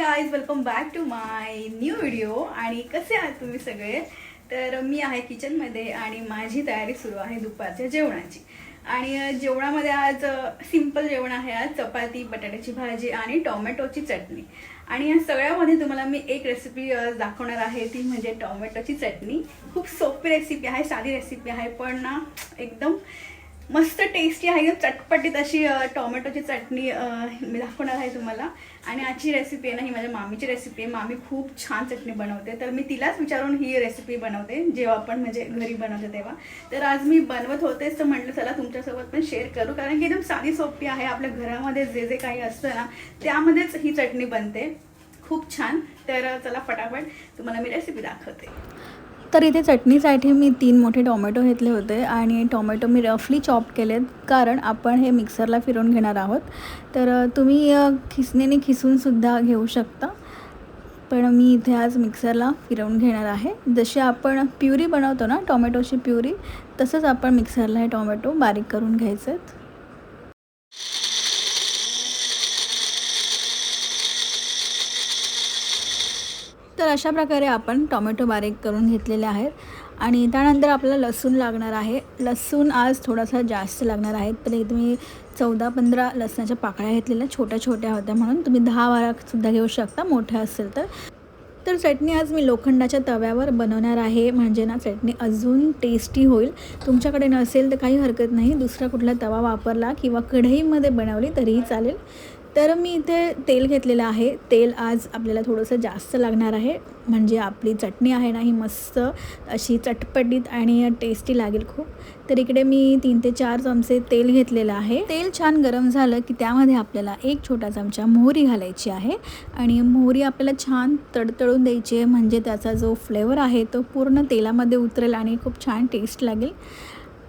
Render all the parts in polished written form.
Guys, welcome back to my new video. आणि कसे आहात तुम्ही सगळे? तर मी आहे किचनमध्ये आणि माझी तयारी सुरू आहे दुपारच्या जेवणाची. आणि जेवणामध्ये आज सिंपल जेवण आहे. आज चपाती, बटाट्याची भाजी आणि टोमॅटोची चटणी. आणि या सगळ्यामध्ये तुम्हाला मी एक रेसिपी दाखवणार आहे, ती म्हणजे टोमॅटोची चटणी. खूप सोपी रेसिपी आहे, साधी रेसिपी आहे, पण ना एकदम मस्त टेस्टी आहे, एकदम चटपटीत अशी टोमॅटोची चटणी मी दाखवणार आहे तुम्हाला. आणि आजची रेसिपी आहे ना, ही माझ्या मामीची रेसिपी आहे. मामी खूप छान चटणी बनवते, तर मी तिलाच विचारून ही रेसिपी बनवते जेव्हा आपण म्हणजे घरी बनवते तेव्हा. तर आज मी बनवत होतेच, तर म्हटलं चला तुमच्यासोबत पण शेअर करू, कारण की एकदम साधी सोपी आहे. आपल्या घरामध्ये जे जे काही असतं ना, त्यामध्येच ही चटणी बनते खूप छान. तर चला फटाफट तुम्हाला मी रेसिपी दाखवते. तर इथे चटणीसाठी मी 3 मोठे टोमॅटो घेतले होते आणि टोमॅटो मी रफली चॉप केलेत, कारण आपण हे मिक्सरला फिरवून घेणार आहोत. तर तुम्ही खिसणीने खिसूनसुद्धा घेऊ शकता, पण मी इथे आज मिक्सरला फिरवून घेणार आहे. जशी आपण प्युरी बनवतो ना, टोमॅटोची प्युरी, तसंच आपण मिक्सरला हे टोमॅटो बारीक करून घ्यायचे आहेत. तर अशा प्रकारे आपण टोमॅटो बारीक करून घेतलेले आहेत. आणि त्यानंतर आपल्याला लसूण लागणार आहे. लसूण आज थोडासा जास्त लागणार आहे, तर इथे मी 14-15 लसणाच्या पाकळ्या घेतलेल्या, छोट्या छोट्या होत्या म्हणून. तुम्ही 10-12सुद्धा घेऊ शकता मोठ्या असेल तर. तर चटणी आज मी लोखंडाच्या तव्यावर बनवणार आहे, म्हणजे ना चटणी अजून टेस्टी होईल. तुमच्याकडे नसेल तर काही हरकत नाही, दुसरा कुठला तवा वापरला किंवा कढईमध्ये बनवली तरीही चालेल. तर मी इथे तेल घेतलेलं आहे. तेल आज आपल्याला थोडंसं जास्त लागणार आहे, म्हणजे आपली चटणी आहे ना, ही मस्त अशी चटपटीत आणि टेस्टी लागेल खूप. तर इकडे मी 3 ते 4 चमचे तेल घेतलेलं आहे. तेल छान गरम झालं की त्यामध्ये आपल्याला 1 छोटा चमचा मोहरी घालायची आहे. आणि मोहरी आपल्याला छान तडतडून द्यायची आहे, म्हणजे त्याचा जो फ्लेवर आहे तो पूर्ण तेलामध्ये उतरेल आणि खूप छान टेस्ट लागेल.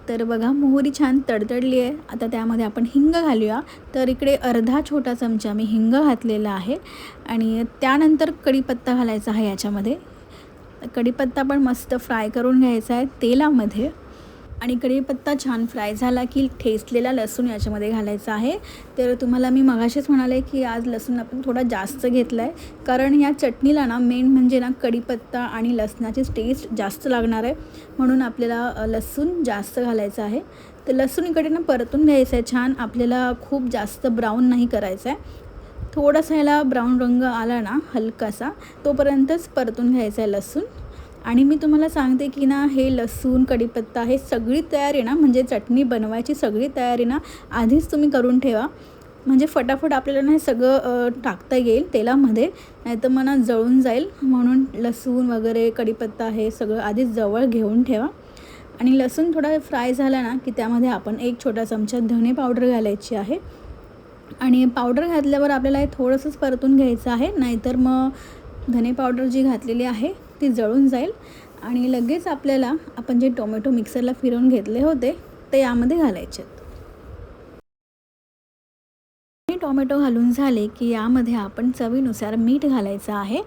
तर बघा, मोहरी छान तडतडली आहे. आता त्यामध्ये आपण हिंग घालूया. तर इकडे अर्धा छोटा चमचा मी हिंग घातलेला आहे. आणि त्यानंतर कढीपत्ता घालायचा आहे याच्यामध्ये. कढीपत्ता पण मस्त फ्राय करून घ्यायचा आहे तेलामध्ये. आणि कढीपत्ता छान फ्राय झाला की ठेचलेला लसूण याच्यामध्ये घालायचा आहे. तर तुम्हाला मी मगाशीच म्हणाले की आज लसूण आपण थोडा जास्त घेतला आहे, कारण या चटणीला ना मेन म्हणजे ना कढीपत्ता आणि लसणाची टेस्ट जास्त लागणार आहे, म्हणून आपल्याला लसूण जास्त घालायचं आहे. तर लसूण इकडे ना परतून घ्यायचं आहे छान. आपल्याला खूप जास्त ब्राऊन नाही करायचं आहे, थोडासा ह्याला ब्राऊन रंग आला ना हलकासा, तोपर्यंतच परतून घ्यायचं आहे लसूण. आणि मी तुम्हाला सांगते की ना, हे लसूण, कढीपत्ता, हे सगळी तयारी ना, म्हणजे चटणी बनवायची सगळी तयारी ना आधीच तुम्ही करून ठेवा, म्हणजे फटाफट आपल्याला ना हे सगळं टाकता येईल तेलामध्ये, नाहीतर मग जळून जाईल. म्हणून लसूण वगैरे, कढीपत्ता हे सगळं आधीच जवळ घेऊन ठेवा. आणि लसूण थोडा फ्राय झाला ना की त्यामध्ये आपण 1 छोटा चमचा धने पावडर घालायची आहे. आणि पावडर घातल्यावर आपल्याला हे थोडंसंच परतून घ्यायचं आहे, नाहीतर मग धने पावडर जी घातलेली आहे ती जळून जाईल. आणि लगेच आपल्याला आपण जे टोमॅटो मिक्सरला फिरवून घेतले होते ते यामध्ये घालायचे आहेत. टोमॅटो घालून झाले की यामध्ये आपण चवीनुसार मीठ घालायचं आहे.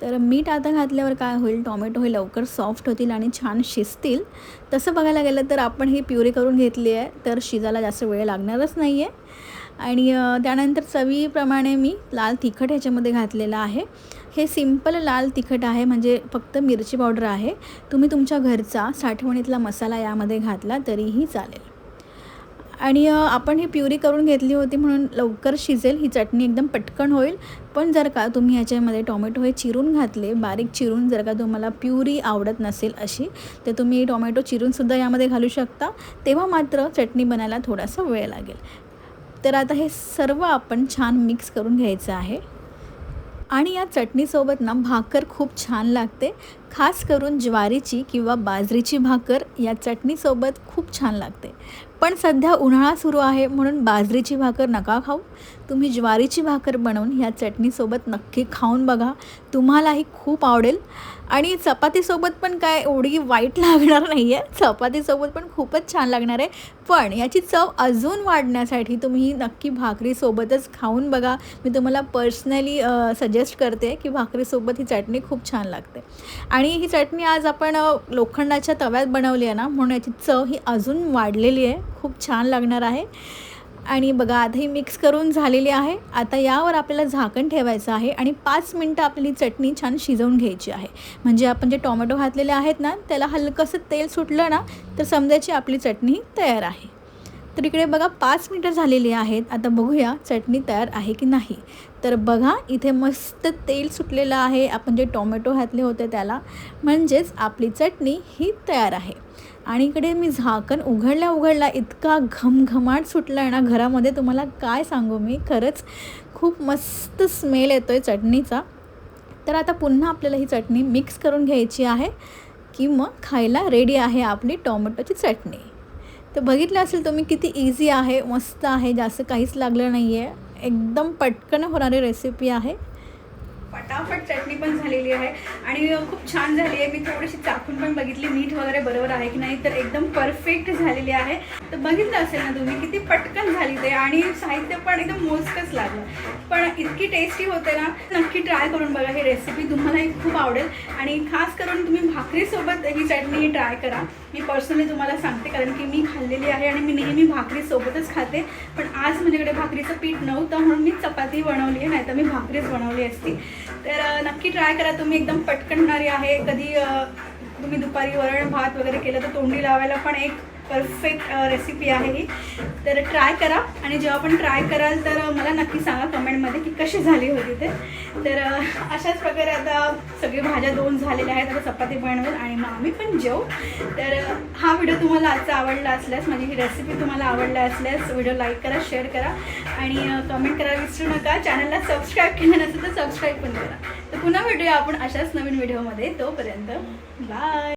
तर मीठ आता घातल्यावर काय होईल, टोमॅटो हे लवकर सॉफ्ट होतील आणि छान शिजतील. तसं बघायला गेलं तर आपण ही प्युरी करून घेतली आहे, तर शिजायला जास्त वेळ लागणारच नाही आहे. आणि त्यानंतर चवीप्रमाणे मी लाल तिखट ह्याच्यामध्ये घातलेलं आहे. हे सिंपल लाल तिखट आहे, म्हणजे फक्त मिरची पावडर आहे. तुम्ही तुमच्या घरचा साठवणीतला मसाला यामध्ये घातला तरीही चालेल. आणि आपण ही प्युरी करून घेतली होती म्हणून लवकर शिजेल, ही चटणी एकदम पटकन होईल. पण जर का तुम्ही याच्यामध्ये टोमॅटो हे चिरून घातले, बारीक चिरून, जर का तुम्हाला प्युरी आवडत नसेल अशी, तर तुम्ही टोमॅटो चिरूनसुद्धा यामध्ये घालू शकता, तेव्हा मात्र चटणी बनायला थोडासा वेळ लागेल. तर आता हे सर्व आपण छान मिक्स करून घ्यायचं आहे. आणि या चटणीसोबत ना भाकर खूप छान लागते, खास करून ज्वारीची किंवा बाजरीची भाकर या चटणीसोबत खूप छान लागते. पण सध्या उन्हाळा सुरू आहे म्हणून बाजरीची भाकर नका खाऊ, तुम्ही ज्वारीची भाकर बनवून या चटणीसोबत नक्की खाऊन बघा, तुम्हालाही खूप आवडेल. आणि चपातीसोबत पण काय एवढी वाईट लागणार नाही आहे, चपातीसोबत पण खूपच छान लागणार आहे. पण याची चव अजून वाढण्यासाठी तुम्ही नक्की भाकरीसोबतच खाऊन बघा. मी तुम्हाला पर्सनली सजेस्ट करते की भाकरीसोबत ही चटणी खूप छान लागते. आणि ही चटणी आज आपण लोखंडाच्या तव्यात बनवली आहे ना, म्हणून याची चव ही अजून वाढलेली आहे, खूप छान लागणार आहे. आणि बघा आता ही मिक्स करून झालेली आहे. आता यावर आपल्याला झाकण ठेवायचं आहे आणि 5 मिनटं आपली चटणी छान शिजवून घ्यायची आहे. म्हणजे आपण जे टोमॅटो घातलेले आहेत ना त्याला हलकंसं तेल सुटलं ना तर समजायची आपली चटणी तयार आहे. तर इकडे बघा 5 मिनटं झालेली आहेत. आता बघूया चटणी तयार आहे की नाही. तर बघा इथे मस्त तेल सुटलेलं आहे आपण जे टोमॅटो घातले होते त्याला, म्हणजेच आपली चटणी ही तयार आहे. आणि इकडे मी झाकण उघडल्या इतका घमघमाट सुटला आहे ना घरामध्ये, तुम्हाला काय सांगू मी. खरंच खूप मस्त स्मेल येतो आहे चटणीचा. तर आता पुन्हा आपल्याला ही चटणी मिक्स करून घ्यायची आहे की मग खायला रेडी आहे आपली टोमॅटोची चटणी. तर बघितलं असेल तुम्ही किती इझी आहे, मस्त आहे, जास्त काहीच लागलं नाही आहे. एकदम पटकन होणारी रेसिपी आहे. फटाफट चटणी पण झालेली आहे आणि खूप छान झाली आहे. मी थोडीशी चाखून पण बघितली मीठ वगैरे बरोबर आहे की नाही, तर एकदम परफेक्ट झालेली आहे. तर बघितलं असेल ना तुम्ही किती पटकन झाली ते, आणि साहित्य पण एकदम मोजकंच लागलं पण इतकी टेस्टी होते ना. नक्की ट्राय करून बघा ही रेसिपी, तुम्हालाही खूप आवडेल. आणि खास करून तुम्ही भाकरीसोबत ही चटणी ट्राय करा. मी पर्सनली तुम्हाला सांगते कारण की मी खाल्लेली आहे आणि मी नेहमी भाकरीसोबतच खाते. पण आज माझ्याकडे भाकरीचं पीठ नव्हतं म्हणून मी चपाती बनवली आहे, नाही तर मी भाकरीच बनवली असती. तर नक्की ट्राय करा तुम्ही, एकदम पटकन होणारी आहे. कधी तुम्ही दुपारी वरण भात वगैरे केलं तर तोंडी लावायला पण एक परफेक्ट रेसिपी आहे ही. तर ट्राय करा आणि जेव्हा पण ट्राय कराल तर मला नक्की सांगा कमेंटमध्ये की कशी झाली होती ते. तर अशाच प्रकारे आता सगळी भाज्या 2 झालेल्या आहेत. आता चपाती बनवेल आणि मग आम्ही पण जेवू. तर हा व्हिडिओ तुम्हाला आजचा आवडला असल्यास, माझी ही रेसिपी तुम्हाला आवडला असल्यास व्हिडिओ लाईक करा, शेअर करा आणि कमेंट करायला विसरू नका. चॅनलला सबस्क्राईब केलं नसेल तर सबस्क्राईब पण करा. तर पुन्हा भेटूया आपण अशाच नवीन व्हिडिओमध्ये. तोपर्यंत बाय.